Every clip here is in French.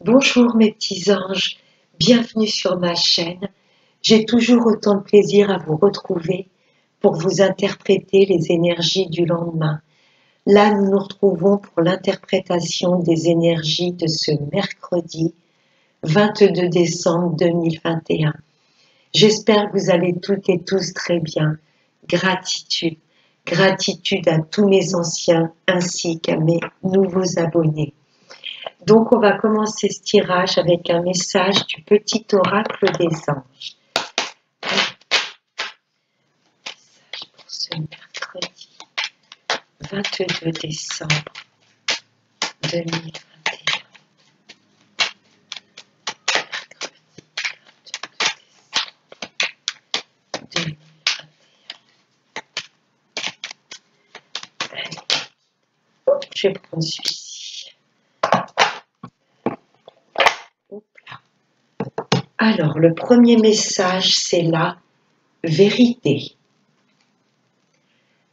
Bonjour mes petits anges, bienvenue sur ma chaîne. J'ai toujours autant de plaisir à vous retrouver pour vous interpréter les énergies du lendemain. Là, nous nous retrouvons pour l'interprétation des énergies de ce mercredi 22 décembre 2021. J'espère que vous allez toutes et tous très bien. Gratitude, gratitude à tous mes anciens ainsi qu'à mes nouveaux abonnés. Donc, on va commencer ce tirage avec un message du petit oracle des anges. Message pour ce mercredi 22 décembre 2021. Allez, je vais prendre celui-ci. Alors, le premier message, c'est la vérité.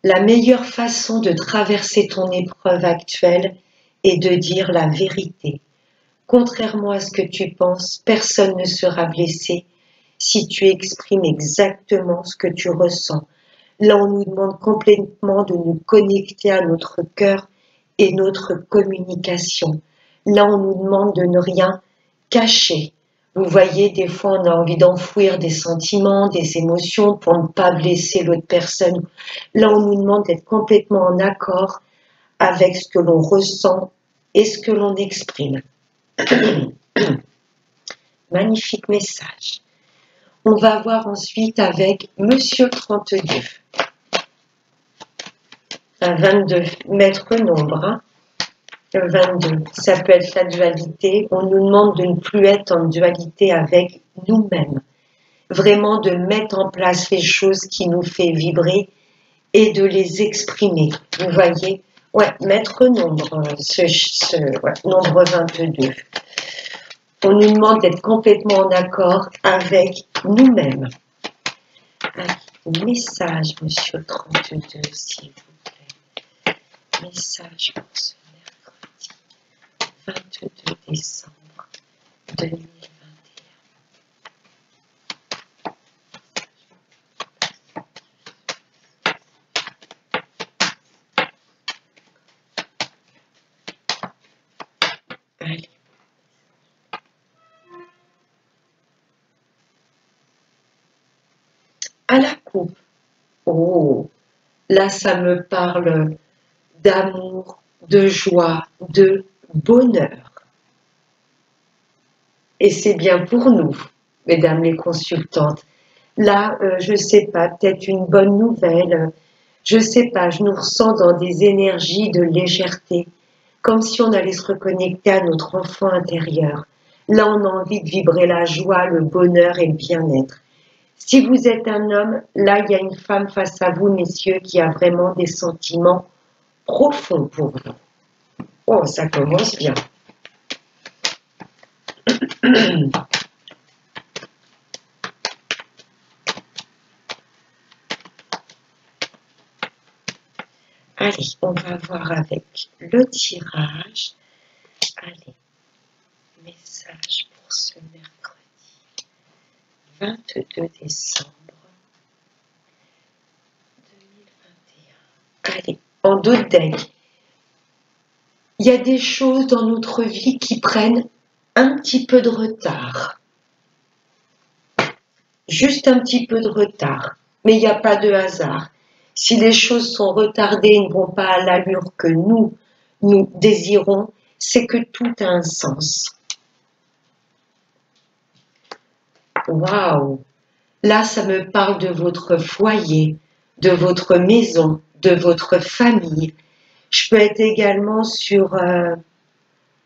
La meilleure façon de traverser ton épreuve actuelle est de dire la vérité. Contrairement à ce que tu penses, personne ne sera blessé si tu exprimes exactement ce que tu ressens. Là, on nous demande complètement de nous connecter à notre cœur et notre communication. Là, on nous demande de ne rien cacher. Vous voyez, des fois, on a envie d'enfouir des sentiments, des émotions pour ne pas blesser l'autre personne. Là, on nous demande d'être complètement en accord avec ce que l'on ressent et ce que l'on exprime. Magnifique message. On va voir ensuite avec Monsieur 32. Un 22, maître nombre. Hein. Le 22, ça peut être la dualité. On nous demande de ne plus être en dualité avec nous-mêmes. Vraiment de mettre en place les choses qui nous fait vibrer et de les exprimer. Vous voyez, ouais, maître nombre, nombre 22. On nous demande d'être complètement en accord avec nous-mêmes. Un message, Monsieur 32, s'il vous plaît. Message pour ce mercredi 22 décembre 2021. Allez. À la coupe. Oh, là, ça me parle d'amour, de joie, de bonheur. Et c'est bien pour nous, mesdames les consultantes. Là, je sais pas, peut-être une bonne nouvelle. Je sais pas, je nous ressens dans des énergies de légèreté, comme si on allait se reconnecter à notre enfant intérieur. Là, on a envie de vibrer la joie, le bonheur et le bien-être. Si vous êtes un homme, là, il y a une femme face à vous, messieurs, qui a vraiment des sentiments profonds pour vous. Oh, ça commence bien. Allez, on va voir avec le tirage. Allez, message pour ce mercredi 22 décembre 2021. Allez, en dos de deck. Il y a des choses dans notre vie qui prennent un petit peu de retard. Juste un petit peu de retard. Mais il n'y a pas de hasard. Si les choses sont retardées et ne vont pas à l'allure que nous désirons, c'est que tout a un sens. Waouh! Là, ça me parle de votre foyer, de votre maison, de votre famille. Je peux être également sur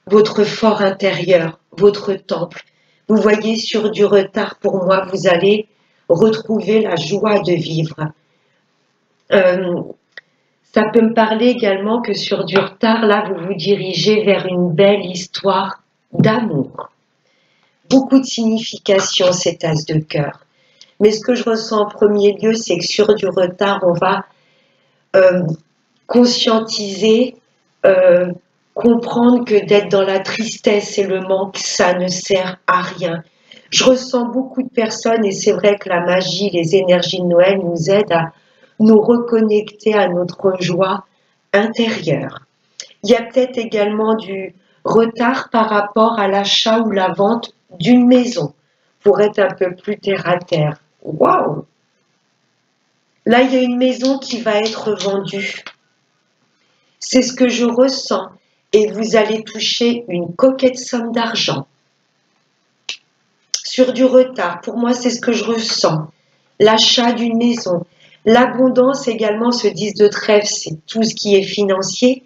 votre fort intérieur, votre temple. Vous voyez, sur du retard, pour moi, vous allez retrouver la joie de vivre. Ça peut me parler également que sur du retard, là, vous vous dirigez vers une belle histoire d'amour. Beaucoup de signification, cet as de cœur. Mais ce que je ressens en premier lieu, c'est que sur du retard, on va conscientiser comprendre que d'être dans la tristesse et le manque, ça ne sert à rien. Je ressens beaucoup de personnes et c'est vrai que la magie, les énergies de Noël nous aident à nous reconnecter à notre joie intérieure. Il y a peut-être également du retard par rapport à l'achat ou la vente d'une maison pour être un peu plus terre à terre. Waouh! Là, il y a une maison qui va être vendue. C'est ce que je ressens et vous allez toucher une coquette somme d'argent. Sur du retard, pour moi, c'est ce que je ressens. L'achat d'une maison. L'abondance également, ce 10 de trèfle, c'est tout ce qui est financier,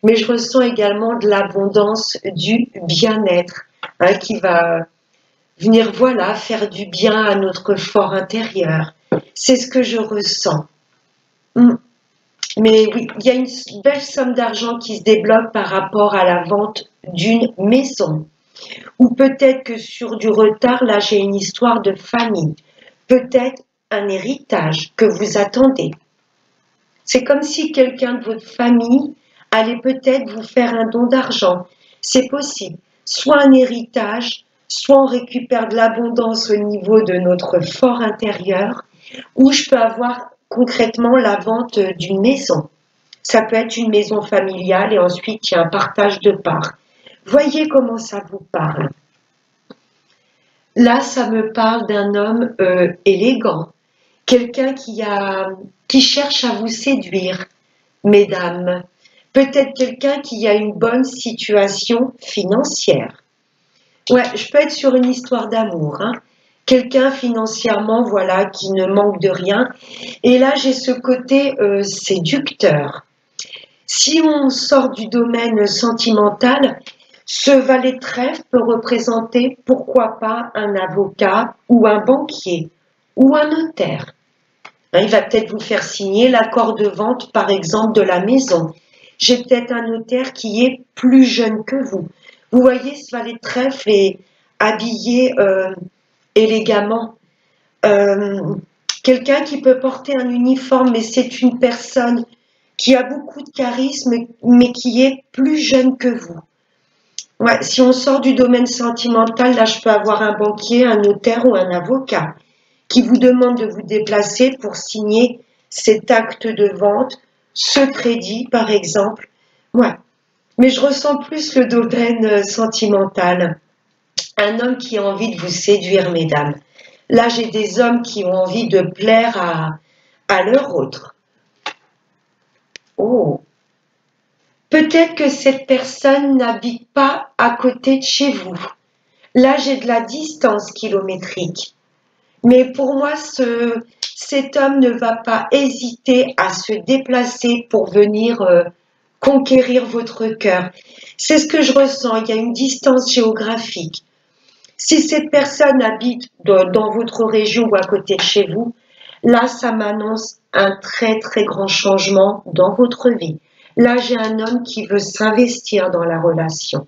mais je ressens également de l'abondance du bien-être, hein, qui va venir, voilà, faire du bien à notre fort intérieur. C'est ce que je ressens. Mais oui, il y a une belle somme d'argent qui se débloque par rapport à la vente d'une maison. Ou peut-être que sur du retard, là j'ai une histoire de famille. Peut-être un héritage que vous attendez. C'est comme si quelqu'un de votre famille allait peut-être vous faire un don d'argent. C'est possible. Soit un héritage, soit on récupère de l'abondance au niveau de notre fort intérieur, ou je peux avoir concrètement la vente d'une maison. Ça peut être une maison familiale et ensuite il y a un partage de parts. Voyez comment ça vous parle. Là, ça me parle d'un homme élégant, quelqu'un qui cherche à vous séduire, mesdames. Peut-être quelqu'un qui a une bonne situation financière. Ouais, je peux être sur une histoire d'amour, hein. Quelqu'un financièrement, voilà, qui ne manque de rien. Et là, j'ai ce côté séducteur. Si on sort du domaine sentimental, ce valet de trèfle peut représenter, pourquoi pas, un avocat ou un banquier ou un notaire. Il va peut-être vous faire signer l'accord de vente, par exemple, de la maison. J'ai peut-être un notaire qui est plus jeune que vous. Vous voyez, ce valet de trèfle est habillé élégamment. Quelqu'un qui peut porter un uniforme, mais c'est une personne qui a beaucoup de charisme, mais qui est plus jeune que vous. Ouais, si on sort du domaine sentimental, là, je peux avoir un banquier, un notaire ou un avocat qui vous demande de vous déplacer pour signer cet acte de vente, ce crédit, par exemple. Ouais. Mais je ressens plus le domaine sentimental. Un homme qui a envie de vous séduire, mesdames. Là, j'ai des hommes qui ont envie de plaire à leur autre. Oh! Peut-être que cette personne n'habite pas à côté de chez vous. Là, j'ai de la distance kilométrique. Mais pour moi, cet homme ne va pas hésiter à se déplacer pour venir conquérir votre cœur. C'est ce que je ressens. Il y a une distance géographique. Si cette personne habite dans votre région ou à côté de chez vous, là, ça m'annonce un très, très grand changement dans votre vie. Là, j'ai un homme qui veut s'investir dans la relation,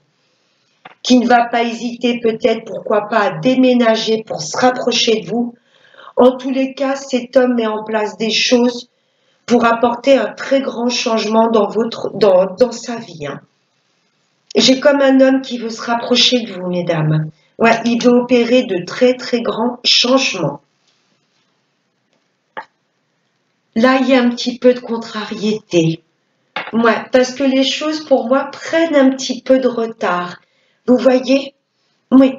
qui ne va pas hésiter peut-être, pourquoi pas, à déménager pour se rapprocher de vous. En tous les cas, cet homme met en place des choses pour apporter un très grand changement dans sa vie. Hein. J'ai comme un homme qui veut se rapprocher de vous, mesdames. Ouais, il veut opérer de très, très grands changements. Là, il y a un petit peu de contrariété. Ouais, parce que les choses, pour moi, prennent un petit peu de retard. Vous voyez? Oui.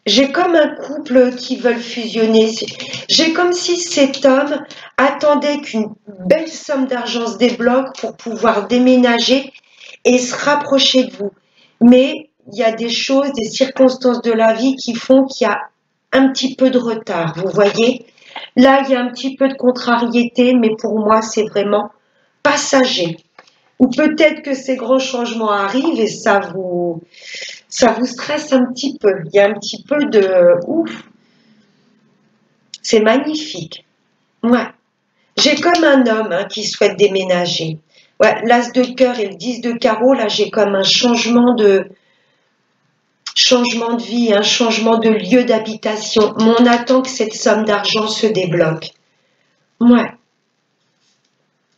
J'ai comme un couple qui veulent fusionner. J'ai comme si cet homme attendait qu'une belle somme d'argent se débloque pour pouvoir déménager et se rapprocher de vous. Mais il y a des choses, des circonstances de la vie qui font qu'il y a un petit peu de retard. Vous voyez? Là, il y a un petit peu de contrariété, mais pour moi, c'est vraiment passager. Ou peut-être que ces grands changements arrivent et ça vous stresse un petit peu. Il y a un petit peu de ouf. C'est magnifique. Ouais. J'ai comme un homme qui souhaite déménager. Ouais, l'as de cœur et le 10 de carreau, là j'ai comme un changement de vie, un changement de lieu d'habitation. Mais on attend que cette somme d'argent se débloque. Ouais.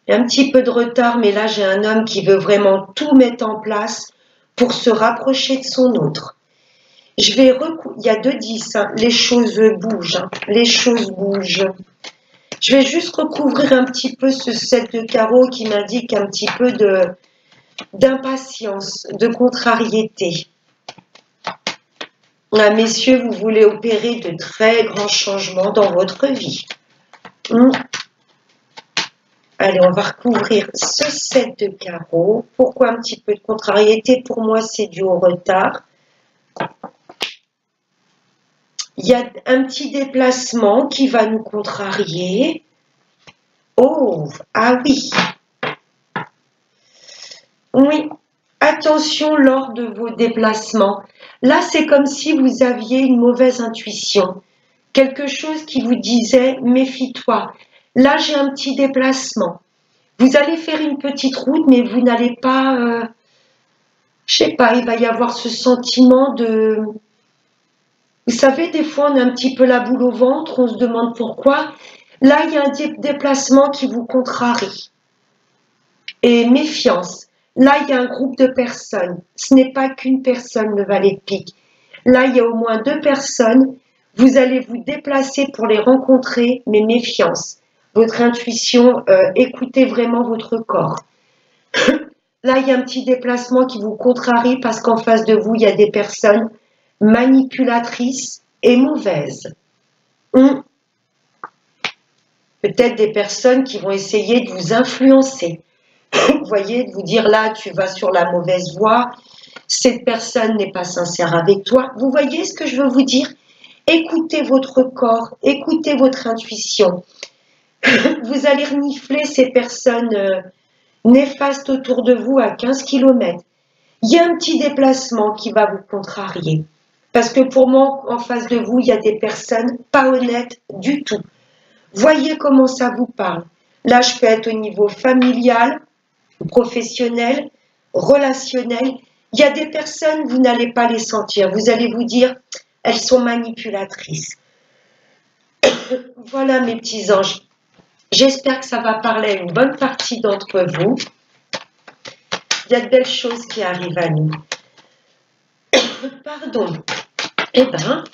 Il y a un petit peu de retard, mais là, j'ai un homme qui veut vraiment tout mettre en place pour se rapprocher de son autre. Il y a 2-10, hein. Les choses bougent, hein. Les choses bougent. Je vais juste recouvrir un petit peu ce 7 de carreau qui m'indique un petit peu d'impatience, de contrariété. Ah, messieurs, vous voulez opérer de très grands changements dans votre vie. Allez, on va recouvrir ce 7 de carreau. Pourquoi un petit peu de contrariété? Pour moi, c'est dû au retard. Il y a un petit déplacement qui va nous contrarier. Oh, ah oui. Oui, attention lors de vos déplacements. Là, c'est comme si vous aviez une mauvaise intuition. Quelque chose qui vous disait, méfie-toi. Là, j'ai un petit déplacement. Vous allez faire une petite route, mais vous n'allez pas... je sais pas, il va y avoir ce sentiment de... Vous savez, des fois, on a un petit peu la boule au ventre, on se demande pourquoi. Là, il y a un déplacement qui vous contrarie. Et méfiance. Là, il y a un groupe de personnes. Ce n'est pas qu'une personne, le valet de pique. Là, il y a au moins 2 personnes. Vous allez vous déplacer pour les rencontrer, mais méfiance. Votre intuition, écoutez vraiment votre corps. Là, il y a un petit déplacement qui vous contrarie parce qu'en face de vous, il y a des personnes manipulatrices et mauvaises. Peut-être des personnes qui vont essayer de vous influencer. Vous voyez, de vous dire là, tu vas sur la mauvaise voie, cette personne n'est pas sincère avec toi. Vous voyez ce que je veux vous dire? Écoutez votre corps, écoutez votre intuition. Vous allez renifler ces personnes néfastes autour de vous à 15 km. Il y a un petit déplacement qui va vous contrarier. Parce que pour moi, en face de vous, il y a des personnes pas honnêtes du tout. Voyez comment ça vous parle. Là, je peux être au niveau familial, professionnel, relationnel. Il y a des personnes, vous n'allez pas les sentir. Vous allez vous dire, elles sont manipulatrices. Voilà mes petits anges. J'espère que ça va parler à une bonne partie d'entre vous. Il y a de belles choses qui arrivent à nous. Pardon. Eh bien,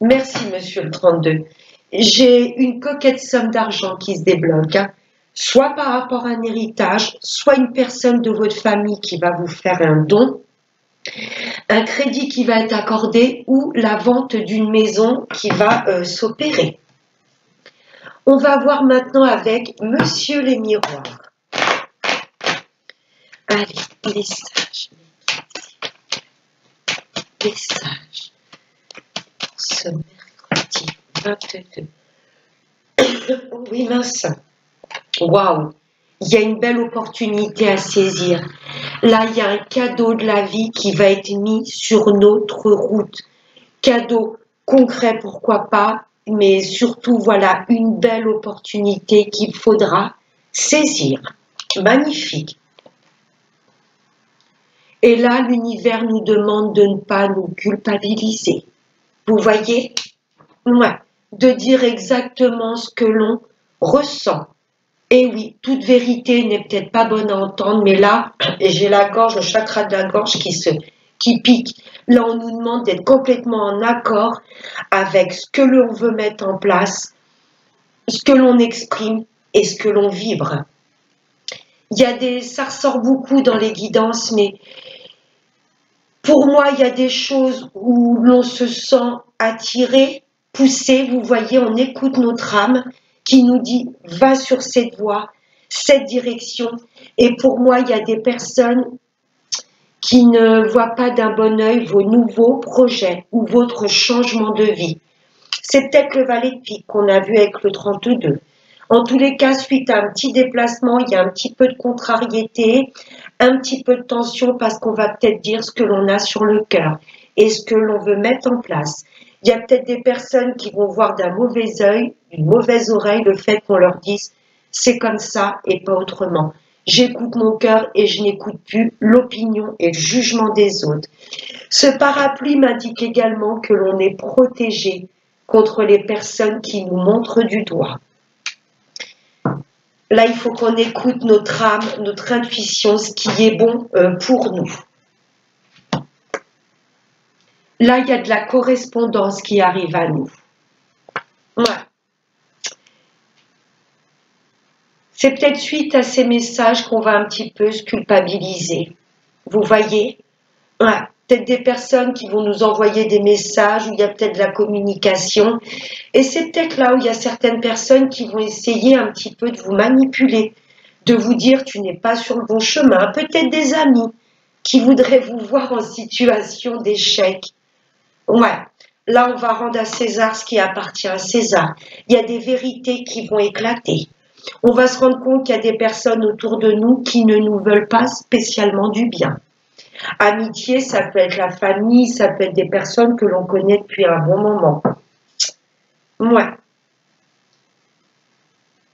merci monsieur le 32. J'ai une coquette somme d'argent qui se débloque. Hein. Soit par rapport à un héritage, soit une personne de votre famille qui va vous faire un don, un crédit qui va être accordé ou la vente d'une maison qui va s'opérer. On va voir maintenant avec Monsieur les miroirs. Allez, les sages. Les sages. Ce mercredi 22. Oui, mince. Waouh. Il y a une belle opportunité à saisir. Là, il y a un cadeau de la vie qui va être mis sur notre route. Cadeau concret, pourquoi pas, mais surtout, voilà, une belle opportunité qu'il faudra saisir. Magnifique. Et là, l'univers nous demande de ne pas nous culpabiliser. Vous voyez? Ouais. De dire exactement ce que l'on ressent. Et oui, toute vérité n'est peut-être pas bonne à entendre, mais là, j'ai la gorge, le chakra de la gorge qui pique. Là, on nous demande d'être complètement en accord avec ce que l'on veut mettre en place, ce que l'on exprime et ce que l'on vibre. Ça ressort beaucoup dans les guidances, mais pour moi, il y a des choses où l'on se sent attiré, poussé. Vous voyez, on écoute notre âme qui nous dit « va sur cette voie, cette direction ». Et pour moi, il y a des personnes qui ne voient pas d'un bon œil vos nouveaux projets ou votre changement de vie. C'est peut-être le valet de pique qu'on a vu avec le 32. En tous les cas, suite à un petit déplacement, il y a un petit peu de contrariété, un petit peu de tension parce qu'on va peut-être dire ce que l'on a sur le cœur et ce que l'on veut mettre en place. Il y a peut-être des personnes qui vont voir d'un mauvais œil, d'une mauvaise oreille, le fait qu'on leur dise « c'est comme ça et pas autrement ». J'écoute mon cœur et je n'écoute plus l'opinion et le jugement des autres. Ce parapluie m'indique également que l'on est protégé contre les personnes qui nous montrent du doigt. Là, il faut qu'on écoute notre âme, notre intuition, ce qui est bon pour nous. Là, il y a de la correspondance qui arrive à nous. Ouais. C'est peut-être suite à ces messages qu'on va un petit peu se culpabiliser. Vous voyez? Ouais. Peut-être des personnes qui vont nous envoyer des messages où il y a peut-être de la communication. Et c'est peut-être là où il y a certaines personnes qui vont essayer un petit peu de vous manipuler, de vous dire tu n'es pas sur le bon chemin. Peut-être des amis qui voudraient vous voir en situation d'échec. Ouais. Là, on va rendre à César ce qui appartient à César. Il y a des vérités qui vont éclater. On va se rendre compte qu'il y a des personnes autour de nous qui ne nous veulent pas spécialement du bien. Amitié, ça peut être la famille, ça peut être des personnes que l'on connaît depuis un bon moment. Ouais.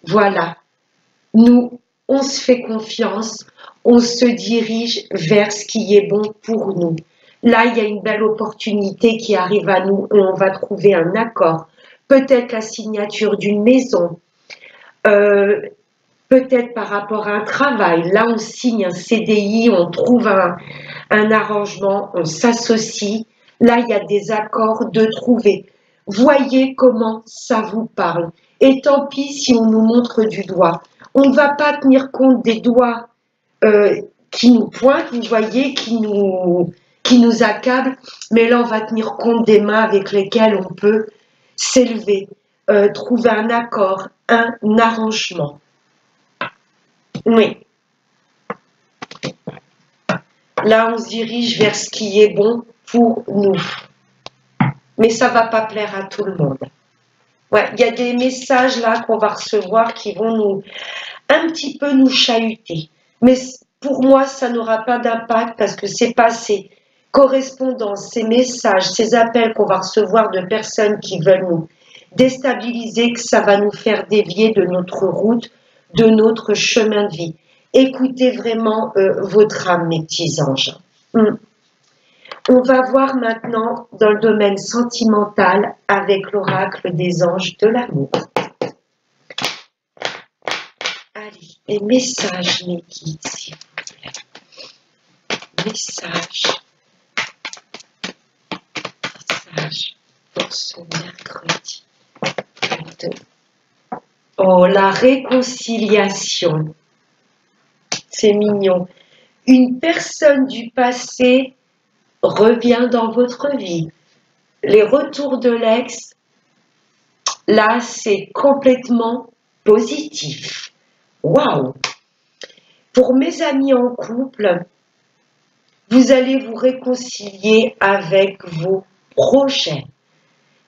Voilà. Nous, on se fait confiance, on se dirige vers ce qui est bon pour nous. Là, il y a une belle opportunité qui arrive à nous et on va trouver un accord. Peut-être la signature d'une maison, peut-être par rapport à un travail. Là, on signe un CDI, on trouve un arrangement, on s'associe. Là, il y a des accords de trouver. Voyez comment ça vous parle. Et tant pis si on nous montre du doigt. On ne va pas tenir compte des doigts qui nous pointent, vous voyez, qui nous accablent. Mais là, on va tenir compte des mains avec lesquelles on peut s'élever, trouver un accord, un arrangement. Oui. Là, on se dirige vers ce qui est bon pour nous. Mais ça ne va pas plaire à tout le monde. Ouais, il y a des messages là qu'on va recevoir qui vont un petit peu nous chahuter. Mais pour moi, ça n'aura pas d'impact parce que c'est pas ces correspondances, ces messages, ces appels qu'on va recevoir de personnes qui veulent nous déstabiliser, que ça va nous faire dévier de notre route, de notre chemin de vie. Écoutez vraiment votre âme, mes petits anges. On va voir maintenant dans le domaine sentimental avec l'oracle des anges de l'amour. Allez, les messages, mes guides, s'il vous plaît. Messages pour ce mercredi. Oh, la réconciliation. C'est mignon. Une personne du passé revient dans votre vie. Les retours de l'ex, là, c'est complètement positif. Waouh! Pour mes amis en couple, vous allez vous réconcilier avec vos projets.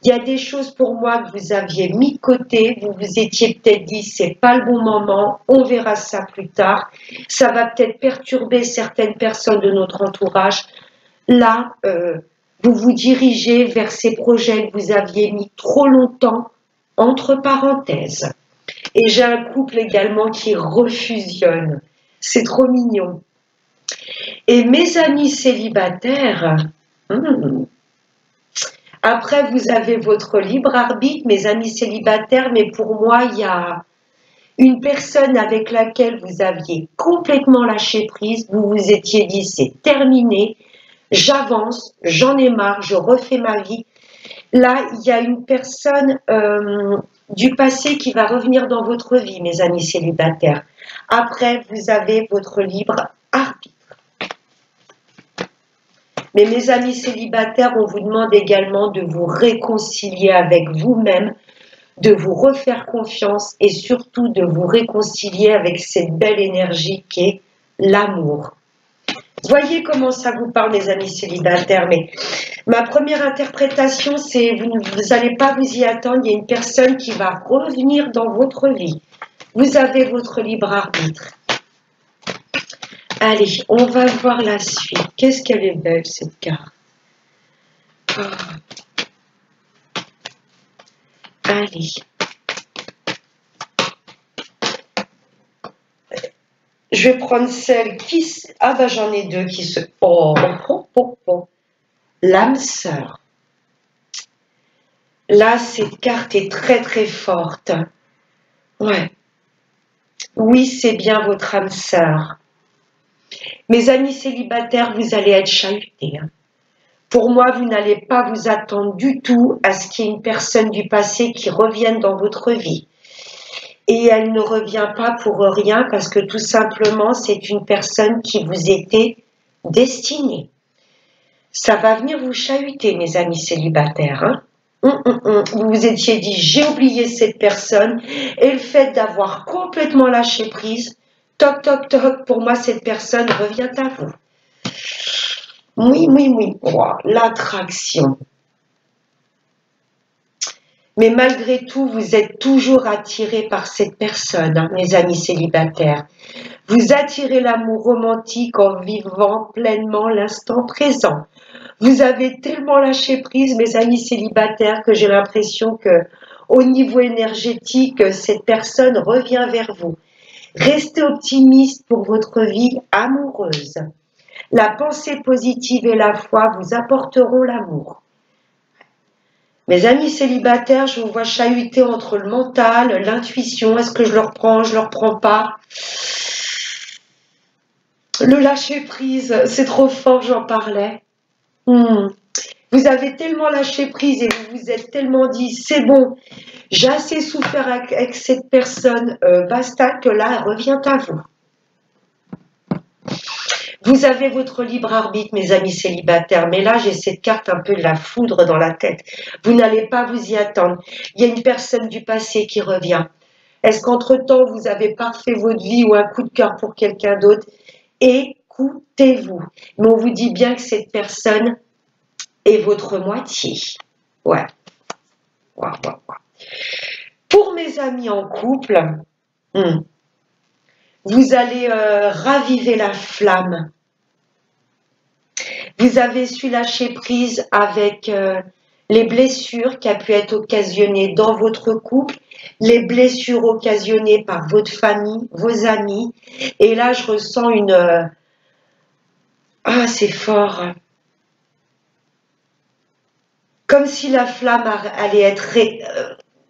Il y a des choses pour moi que vous aviez mis de côté, vous vous étiez peut-être dit c'est pas le bon moment, on verra ça plus tard. Ça va peut-être perturber certaines personnes de notre entourage. Là, vous vous dirigez vers ces projets que vous aviez mis trop longtemps entre parenthèses. Et j'ai un couple également qui refusionne. C'est trop mignon. Et mes amis célibataires, après vous avez votre libre arbitre, mes amis célibataires, mais pour moi, il y a une personne avec laquelle vous aviez complètement lâché prise, vous vous étiez dit c'est terminé, j'avance, j'en ai marre, je refais ma vie. Là, il y a une personne du passé qui va revenir dans votre vie, mes amis célibataires. Après, vous avez votre libre arbitre. Mais mes amis célibataires, on vous demande également de vous réconcilier avec vous-même, de vous refaire confiance et surtout de vous réconcilier avec cette belle énergie qui est l'amour. Voyez comment ça vous parle, mes amis célibataires. Mais ma première interprétation, c'est vous n'allez pas vous y attendre. Il y a une personne qui va revenir dans votre vie. Vous avez votre libre arbitre. Allez, on va voir la suite. Qu'est-ce qu'elle est belle, cette carte. Oh. Allez. Je vais prendre celle qui... Ah bah j'en ai deux qui se... Oh, oh, oh, oh. L'âme sœur. Là, cette carte est très très forte. Ouais. Oui, c'est bien votre âme sœur. Mes amis célibataires, vous allez être chahutés, hein. Pour moi, vous n'allez pas vous attendre du tout à ce qu'il y ait une personne du passé qui revienne dans votre vie. Et elle ne revient pas pour rien parce que tout simplement, c'est une personne qui vous était destinée. Ça va venir vous chahuter, mes amis célibataires, hein. Vous vous étiez dit, j'ai oublié cette personne, et le fait d'avoir complètement lâché prise, toc, toc, toc, pour moi, cette personne revient à vous. Oui, oui, oui, oh, l'attraction. Mais malgré tout, vous êtes toujours attirés par cette personne, hein, mes amis célibataires. Vous attirez l'amour romantique en vivant pleinement l'instant présent. Vous avez tellement lâché prise, mes amis célibataires, que j'ai l'impression que, au niveau énergétique, cette personne revient vers vous. Restez optimiste pour votre vie amoureuse. La pensée positive et la foi vous apporteront l'amour. Mes amis célibataires, je vous vois chahuter entre le mental, l'intuition. Est-ce que je le reprends, je le reprends pas? Le lâcher prise, c'est trop fort, j'en parlais. Vous avez tellement lâché prise et vous vous êtes tellement dit, c'est bon, j'ai assez souffert avec cette personne, basta, que là, elle revient à vous. Vous avez votre libre arbitre, mes amis célibataires, mais là, j'ai cette carte un peu de la foudre dans la tête. Vous n'allez pas vous y attendre. Il y a une personne du passé qui revient. Est-ce qu'entre-temps, vous avez parfait votre vie ou un coup de cœur pour quelqu'un d'autre? Écoutez-vous. Mais on vous dit bien que cette personne est votre moitié. Ouais. Ouais, ouais, ouais. Pour mes amis en couple, vous allez raviver la flamme. Vous avez su lâcher prise avec les blessures qui a pu être occasionnées dans votre couple, les blessures occasionnées par votre famille, vos amis. Et là, je ressens une... ah, c'est fort. Comme si la flamme allait être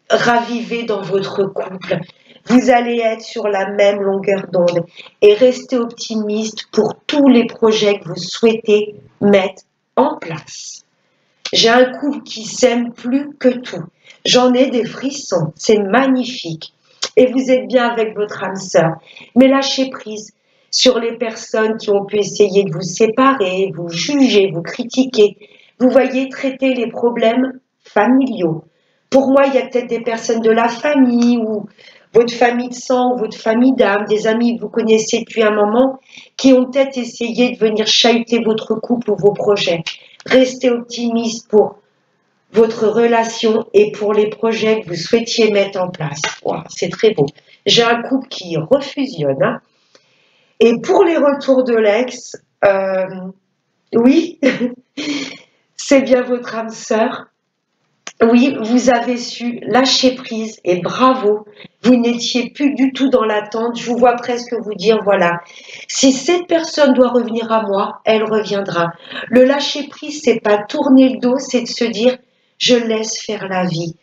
ravivée dans votre couple. Vous allez être sur la même longueur d'onde et restez optimiste pour tous les projets que vous souhaitez mettre en place. J'ai un couple qui s'aime plus que tout. J'en ai des frissons, c'est magnifique. Et vous êtes bien avec votre âme sœur. Mais lâchez prise sur les personnes qui ont pu essayer de vous séparer, vous juger, vous critiquer. Vous voyez, traiter les problèmes familiaux. Pour moi, il y a peut-être des personnes de la famille ou votre famille de sang ou votre famille d'âme, des amis que vous connaissez depuis un moment, qui ont peut-être essayé de venir chahuter votre couple ou vos projets. Restez optimiste pour votre relation et pour les projets que vous souhaitiez mettre en place. Wow, c'est très beau. J'ai un couple qui refusionne, hein. Et pour les retours de l'ex, oui, c'est bien votre âme sœur. Oui, vous avez su lâcher prise et bravo, vous n'étiez plus du tout dans l'attente. Je vous vois presque vous dire, voilà, si cette personne doit revenir à moi, elle reviendra. Le lâcher prise, c'est pas tourner le dos, c'est de se dire, je laisse faire la vie.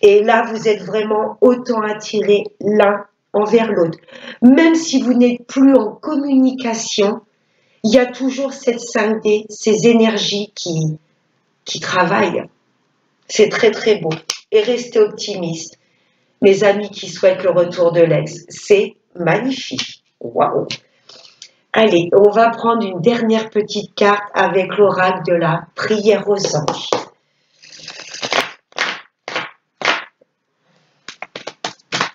Et là, vous êtes vraiment autant attirés l'un envers l'autre. Même si vous n'êtes plus en communication, il y a toujours cette 5D, ces énergies qui travaillent. C'est très très beau. Et restez optimistes. Mes amis qui souhaitent le retour de l'ex, c'est magnifique. Waouh! Allez, on va prendre une dernière petite carte avec l'oracle de la prière aux anges.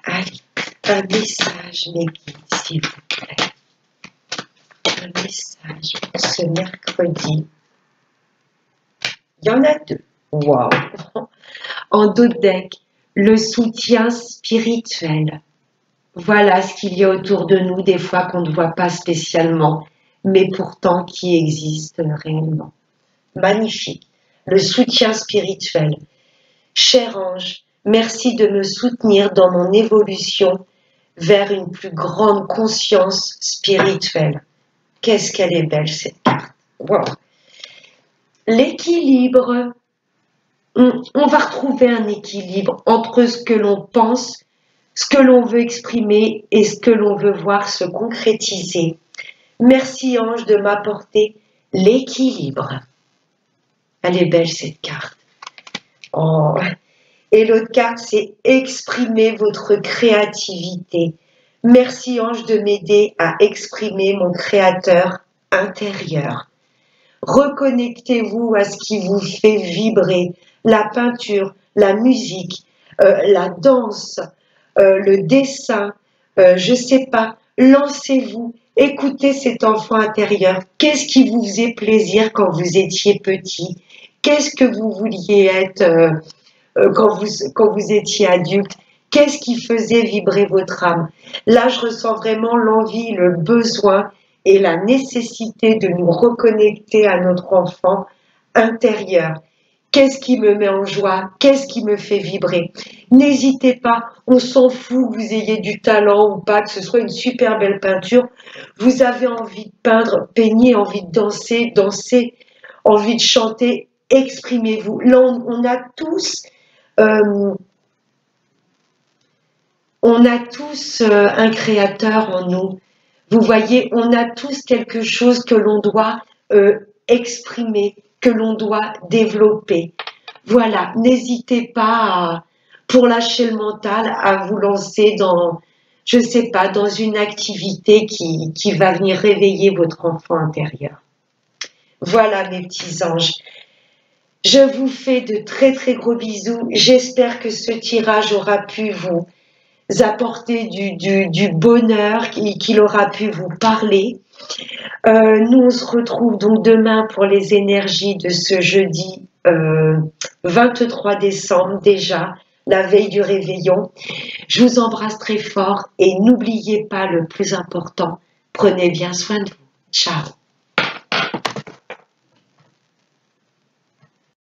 Allez, un message, mes guides, s'il vous plaît. Un message pour ce mercredi. Il y en a deux. Waouh! En dos de deck, le soutien spirituel. Voilà ce qu'il y a autour de nous, des fois qu'on ne voit pas spécialement, mais pourtant qui existe réellement. Magnifique. Le soutien spirituel. Cher ange, merci de me soutenir dans mon évolution vers une plus grande conscience spirituelle. Qu'est-ce qu'elle est belle cette carte. Wow. L'équilibre. On va retrouver un équilibre entre ce que l'on pense, ce que l'on veut exprimer et ce que l'on veut voir se concrétiser. Merci ange de m'apporter l'équilibre. Elle est belle cette carte. Oh. Et l'autre carte, c'est exprimer votre créativité. Merci ange de m'aider à exprimer mon créateur intérieur. Reconnectez-vous à ce qui vous fait vibrer, la peinture, la musique, la danse, le dessin, je sais pas, lancez-vous, écoutez cet enfant intérieur. Qu'est-ce qui vous faisait plaisir quand vous étiez petit? Qu'est-ce que vous vouliez être quand vous étiez adulte? Qu'est-ce qui faisait vibrer votre âme? Là, je ressens vraiment l'envie, le besoin et la nécessité de nous reconnecter à notre enfant intérieur. Qu'est-ce qui me met en joie? Qu'est-ce qui me fait vibrer? N'hésitez pas, on s'en fout que vous ayez du talent ou pas, que ce soit une super belle peinture. Vous avez envie de peindre, peignez, envie de danser, dansez, envie de chanter, exprimez-vous. Là, on a tous un créateur en nous. Vous voyez, on a tous quelque chose que l'on doit exprimer, que l'on doit développer. Voilà, n'hésitez pas, pour lâcher le mental, à vous lancer dans, je sais pas, dans une activité qui va venir réveiller votre enfant intérieur. Voilà mes petits anges. Je vous fais de très très gros bisous. J'espère que ce tirage aura pu vous apporter du bonheur, qu'il aura pu vous parler. Nous, on se retrouve donc demain pour les énergies de ce jeudi 23 décembre déjà, la veille du réveillon. Je vous embrasse très fort et n'oubliez pas le plus important, prenez bien soin de vous. Ciao.